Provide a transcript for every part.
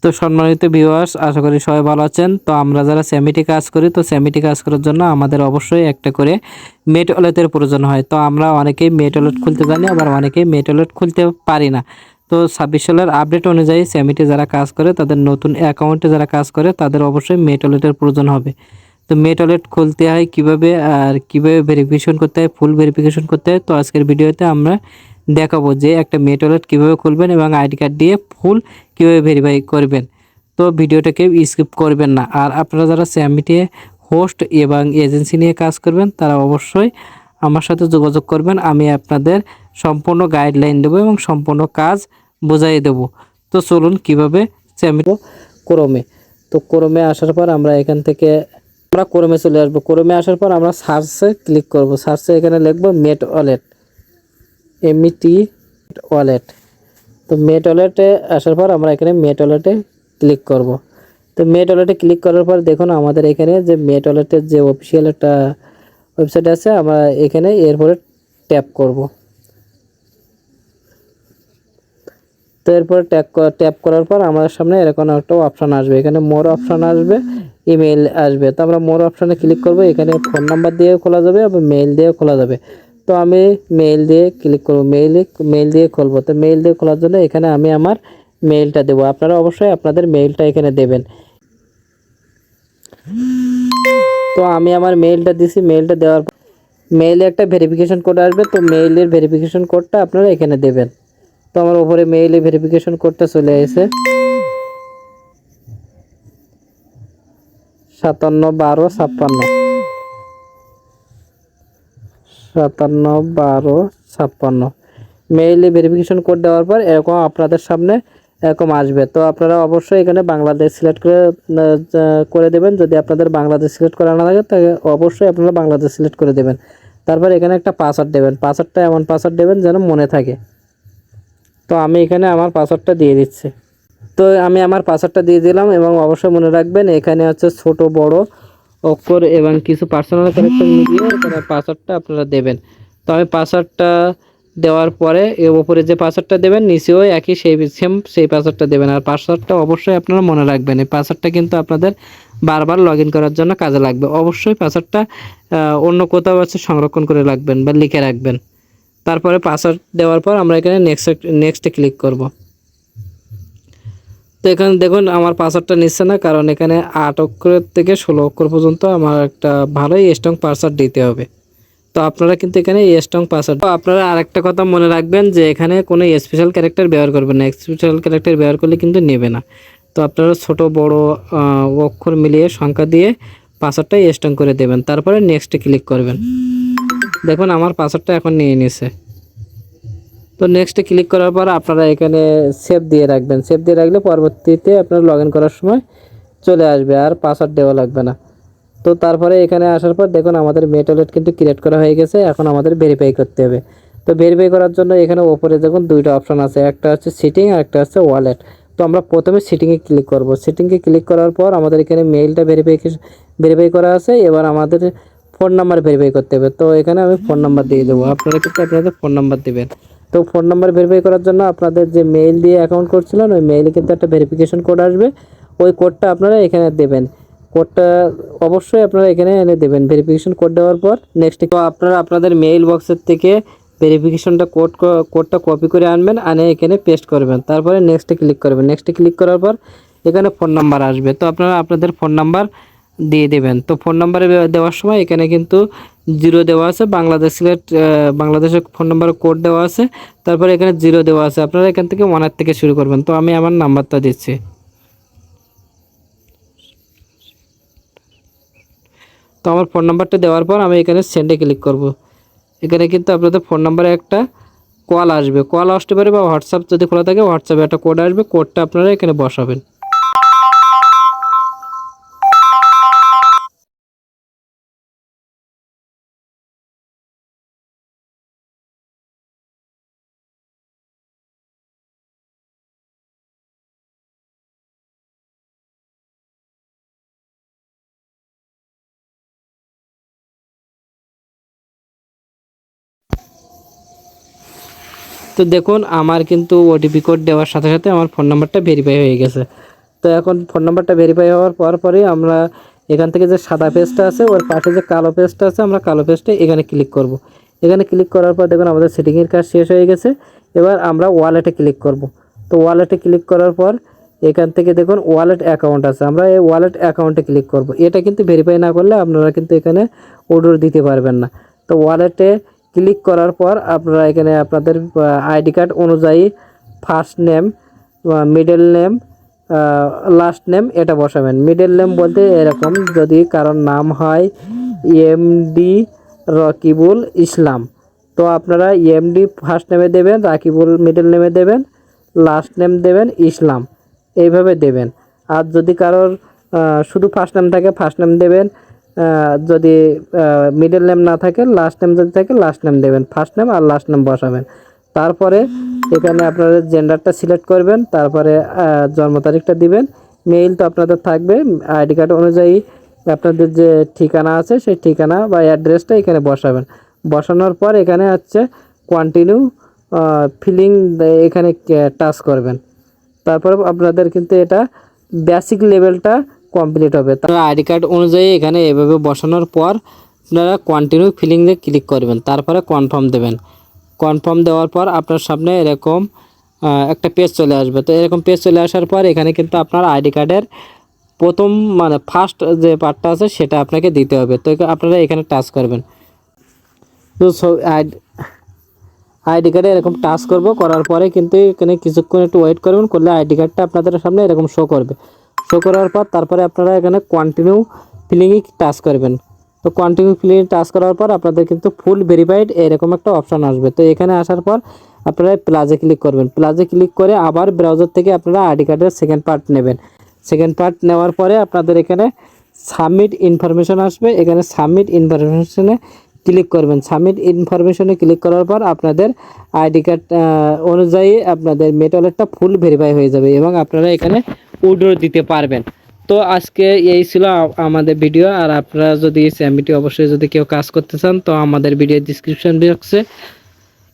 তো সম্মানিত ভিউয়ার্স, আশা করি সবাই ভালো আছেন। তো আমরা যারা স্যামিটি কাজ করি, তো স্যামিটি কাজ করার জন্য আমাদের অবশ্যই একটা করে মেট ওয়ালেটের প্রয়োজন হয়। তো আমরা অনেকেই মেট ওয়ালেট খুলতে জানি, আবার অনেকেই মেট ওয়ালেট খুলতে পারি না। তো 26 সালের আপডেট অনুযায়ী স্যামিটি যারা কাজ করে, তাদের নতুন অ্যাকাউন্টে যারা কাজ করে, তাদের অবশ্যই মেট ওয়ালেটের প্রয়োজন হবে। তো মেট ওয়ালেট খুলতে হয় কিভাবে, আর কিভাবে ভেরিফিকেশন করতে হয়, ফুল ভেরিফিকেশন করতে হয়, তো আজকের ভিডিওতে আমরা দেখাবো যে একটা মেট ওয়ালেট কীভাবে খুলবেন এবং আইডি কার্ড দিয়ে ফুল কীভাবে ভেরিফাই করবেন। তো ভিডিওটাকে স্কিপ করবেন না। আর আপনারা যারা স্যামিটি হোস্ট এবং এজেন্সি নিয়ে কাজ করবেন, তারা অবশ্যই আমার সাথে যোগাযোগ করবেন। আমি আপনাদের সম্পূর্ণ গাইডলাইন দেবো এবং সম্পূর্ণ কাজ বোঝাই দেব। তো চলুন কিভাবে স্যামিটি ক্রোমে। তো ক্রোমে আসার পর আমরা এখান থেকে ক্রোমে চলে আসবো। ক্রোমে আসার পর আমরা সার্চে ক্লিক করব। সার্চে এখানে লিখব মেট ওয়ালেট, এমইটি ওয়ালেট। তো মেট ওয়ালেটে আসার পর আমরা এখানে মেট ওয়ালেটে ক্লিক করব। তো মেট ওয়ালেটে ক্লিক করার পর দেখুন আমাদের এখানে যে মেট ওয়ালেটের যে অফিসিয়াল একটা ওয়েবসাইট আছে, আমরা এখানে এরপরে ট্যাপ করব। তো এরপরে ট্যাপ করার পর আমাদের সামনে এরকম একটা অপশান আসবে, এখানে মোর অপশান আসবে, ইমেল আসবে। তো আমরা মোর অপশানে ক্লিক করব। এখানে ফোন নাম্বার দিয়ে খোলা যাবে এবং মেইল দিয়ে খোলা যাবে। তো আমি মেইল দিয়ে ক্লিক করব, মেইল দিয়ে খুলব। তো মেইল দিয়ে খোলার জন্য এখানে আমি আমার মেইলটা দেবো। আপনারা অবশ্যই আপনাদের মেইলটা এখানে দেবেন। তো আমি আমার মেইলটা দিছি। মেইলটা দেওয়ার পর মেইলে একটা ভেরিফিকেশন কোড আসবে। তো মেইলের ভেরিফিকেশন কোডটা আপনারা এখানে দেবেন। তো আমার উপরে মেইলে ভেরিফিকেশন কোডটা চলে এসেছে 571256 571256। মেইলে ভেরিফিকেশন কোড দেওয়ার পর এরকম আপনাদের সামনে এরকম আসবে। তো আপনারা অবশ্যই এখানে বাংলাদেশ সিলেক্ট করে দেবেন। যদি আপনাদের বাংলাদেশ সিলেক্ট করা না থাকে তাহলে অবশ্যই আপনারা বাংলাদেশ সিলেক্ট করে দেবেন। তারপর এখানে একটা পাসওয়ার্ড দেবেন। পাসওয়ার্ডটা এমন পাসওয়ার্ড দেবেন যেন মনে থাকে। তো আমি এখানে আমার পাসওয়ার্ডটা দিয়ে দিচ্ছি। তো আমি আমার পাসওয়ার্ডটা দিয়ে দিলাম এবং অবশ্যই মনে রাখবেন এখানে হচ্ছে ছোট বড় অক্ষর এবং কিছু পার্সোনাল ক্যারেক্টার মিলিয়ে এখানে পাসওয়ার্ডটা আপনারা দেবেন। তো আমি পাসওয়ার্ডটা দেওয়ার পরে এর উপরে যে পাসওয়ার্ডটা দেবেন নিচেও একই সেই পাসওয়ার্ডটা দেবেন। আর পাসওয়ার্ডটা অবশ্যই আপনারা মনে রাখবেন। এই পাসওয়ার্ডটা কিন্তু আপনাদের বারবার লগ ইন করার জন্য কাজে লাগবে। অবশ্যই পাসওয়ার্ডটা অন্য কোথাও আছে সংরক্ষণ করে রাখবেন বা লিখে রাখবেন। তারপরে পাসওয়ার্ড দেওয়ার পর আমরা এখানে নেক্সটে ক্লিক করব। তো এখানে দেখুন আমার পাসওয়ার্ডটা নিচ্ছে না, কারণ এখানে 8 অক্ষর থেকে 16 অক্ষর পর্যন্ত আমার একটা ভালোই স্ট্রং পাসওয়ার্ড দিতে হবে। তো আপনারা কিন্তু এখানে স্ট্রং পাসওয়ার্ড। তো আপনারা আরেকটা কথা মনে রাখবেন যে এখানে কোনো স্পেশাল ক্যারেক্টার ব্যবহার করবেন না। স্পেশাল ক্যারেক্টার ব্যবহার করলে কিন্তু নেবে না। তো আপনারা ছোট বড় অক্ষর মিলিয়ে সংখ্যা দিয়ে পাসওয়ার্ডটা স্ট্রং করে দেবেন। তারপরে নেক্সটে ক্লিক করবেন। দেখুন আমার পাসওয়ার্ডটা এখন নিয়ে নিয়েছে। তো নেক্সটে ক্লিক করার পর আপনারা এখানে সেভ দিয়ে রাখবেন। সেভ দিয়ে রাখলে পরবর্তীতে আপনারা লগ ইন করার সময় চলে আসবে, আর পাসওয়ার্ড দেওয়া লাগবে না। তো তারপরে এখানে আসার পর দেখুন আমাদের মেট ওয়ালেট কিন্তু ক্রিয়েট করা হয়ে গেছে। এখন আমাদের ভেরিফাই করতে হবে। তো ভেরিফাই করার জন্য এখানে ওপরে দেখুন দুইটা অপশন আছে, একটা হচ্ছে সিটিং আর একটা হচ্ছে ওয়ালেট। তো আমরা প্রথমে সিটিংয়ে ক্লিক করব। সিটিংয়ে ক্লিক করার পর আমাদের এখানে মেইলটা ভেরিফাই করা আছে। এবার আমাদের ফোন নাম্বার ভেরিফাই করতে হবে। তো এখানে আমি ফোন নাম্বার দিয়ে দেবো। আপনারা কিন্তু আপনাদের ফোন নাম্বার দেবেন। তো ফোন নাম্বার ভেরিফাই করার জন্য আপনাদের যে মেইল দিয়ে অ্যাকাউন্ট করছিলেন, ওই মেইলে কিন্তু একটা ভেরিফিকেশন কোড আসবে। ওই কোডটা আপনারা এখানে দেবেন। কোডটা অবশ্যই আপনারা এখানে এনে দেবেন। ভেরিফিকেশন কোড দেওয়ার পর নেক্সট তো আপনারা আপনাদের মেইল বক্সের থেকে ভেরিফিকেশনটা কোডটা কপি করে আনবেন, আনে এখানে পেস্ট করবেন। তারপরে নেক্সটে ক্লিক করবেন। নেক্সটে ক্লিক করার পর এখানে ফোন নাম্বার আসবে। তো আপনারা আপনাদের ফোন নাম্বার দিয়ে দেবেন। তো ফোন নাম্বারে দেওয়ার সময় এখানে কিন্তু 0 দেওয়া আছে, বাংলাদেশের ফোন নাম্বার কোড দেওয়া আছে। তারপরে এখানে 0 দেওয়া আছে। আপনারা এখান থেকে 1 থেকে শুরু করবেন। তো আমি আমার নাম্বারটা দিচ্ছি। তো আমার ফোন নাম্বারটা দেওয়ার পর আমি এখানে সেন্ডে ক্লিক করব। এখানে কিন্তু আপনাদের ফোন নাম্বারে একটা কল আসবে, কল আসতে পারে, বা হোয়াটসঅ্যাপ যদি খোলা থাকে হোয়াটসঅ্যাপে একটা কোড আসবে, কোডটা আপনারা এখানে বসাবেন। তো দেখুন আমার কিন্তু ওটিপি কোড দেওয়ার সাথে সাথে আমার ফোন নাম্বারটা ভেরিফাই হয়ে গেছে। তো এখন ফোন নাম্বারটা ভেরিফাই হওয়ার পরই আমরা এখান থেকে যে সাদা পেজটা আছে ওর পাশে যে কালো পেজটা আছে আমরা কালো পেজটা এখানে ক্লিক করব। এখানে ক্লিক করার পর দেখুন আমাদের সেটিংয়ের কাজ শেষ হয়ে গেছে। এবার আমরা ওয়ালেটে ক্লিক করব। তো ওয়ালেটে ক্লিক করার পর এখান থেকে দেখুন ওয়ালেট অ্যাকাউন্ট আছে, আমরা এই ওয়ালেট অ্যাকাউন্টে ক্লিক করব। এটা কিন্তু ভেরিফাই না করলে আপনারা কিন্তু এখানে অর্ডার দিতে পারবেন না। তো ওয়ালেটে ক্লিক করার পর আপনারা এখানে আপনাদের আইডি কার্ড অনুযায়ী first name, middle name, last name এটা বসাবেন। মিডল নেম বলতে এরকম যদি কারোর নাম হয় এমডি রকিবুল ইসলাম, তো আপনারা এমডি ফার্স্ট নেমে দেবেন, রাকিবুল মিডল নেমে দেবেন, লাস্ট নেম দেবেন ইসলাম, এইভাবে দেবেন। আর যদি কারোর শুধু ফার্স্ট নেম থাকে ফার্স্ট নেম দেবেন, যদি মিডল নেম না থাকে লাস্ট নেম যদি থাকে লাস্ট নেম দেবেন, ফার্স্ট নেম আর লাস্ট নেম বসাবেন। তারপরে এখানে আপনাদের জেন্ডারটা সিলেক্ট করবেন, তারপরে জন্ম তারিখটা দিবেন। মেইল তো আপনাদের থাকবে, আইডি কার্ড অনুযায়ী আপনাদের যে ঠিকানা আছে সেই ঠিকানা বা অ্যাড্রেসটা এখানে বসাবেন। বসানোর পর এখানে হচ্ছে কন্টিনিউ ফিলিং এখানে টাচ করবেন। তারপর আপনাদের কিন্তু এটা বেসিক লেভেলটা কমপ্লিট হবে। তার আইডি কার্ড অনুযায়ী এখানে এভাবে বসানোর পর আপনারা কন্টিনিউ ফিলিংয়ে ক্লিক করবেন, তারপরে কনফার্ম দেবেন। কনফার্ম দেওয়ার পর আপনার সামনে এরকম একটা পেজ চলে আসবে। তো এরকম পেজ চলে আসার পর এখানে কিন্তু আপনার আইডি কার্ডের প্রথম মানে ফার্স্ট যে পার্টটা আছে সেটা আপনাকে দিতে হবে। তো আপনারা এখানে টাচ করবেন। তো আইডি কার্ডে এরকম টাচ করার পরে কিন্তু এখানে কিছুক্ষণ একটু ওয়েট করবেন, করলে আইডি কার্ডটা আপনাদের সামনে এরকম শো করবে। শো করার পর তারপরে আপনারা এখানে কন্টিনিউ ফিলিংয়ে টাচ করবেন। তো কন্টিনিউ ফিলিংয়ে টাচ করার পর আপনাদের কিন্তু ফুল ভেরিফাইড এরকম একটা অপশান আসবে। তো এখানে আসার পর আপনারা প্লাজে ক্লিক করবেন। প্লাজে ক্লিক করে আবার ব্রাউজার থেকে আপনারা আইডি কার্ডের সেকেন্ড পার্ট নেবেন। সেকেন্ড পার্ট নেওয়ার পরে আপনাদের এখানে সাবমিট ইনফরমেশন আসবে, এখানে সাবমিট ইনফরমেশনে ক্লিক করবেন। সাবমিট ইনফরমেশনে ক্লিক করার পর আপনাদের আইডি কার্ড অনুযায়ী আপনাদের মেটালেরটা ফুল ভেরিফাই হয়ে যাবে এবং আপনারা এখানে অর্ডার দিতে পারবেন। তো আজকে এই ছিল আমাদের ভিডিও। আর আপনারা যদি স্যামবিটি অবশ্যই যদি কেউ কাজ করতে চান তো আমাদের ভিডিও ডিসক্রিপশন বক্সে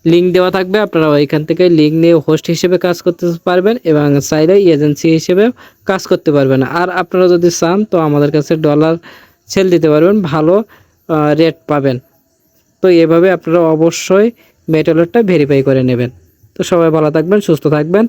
লিঙ্ক দেওয়া থাকবে, আপনারা ওইখান থেকে লিঙ্ক নিয়ে হোস্ট হিসেবে কাজ করতে পারবেন এবং চাইলে এজেন্সি হিসেবে কাজ করতে পারবেন। আর আপনারা যদি চান তো আমাদের কাছে ডলার সেল দিতে পারবেন, ভালো রেট পাবেন। তো এভাবে আপনারা অবশ্যই মেটালটা ভেরিফাই করে নেবেন। তো সবাই ভালো থাকবেন, সুস্থ থাকবেন।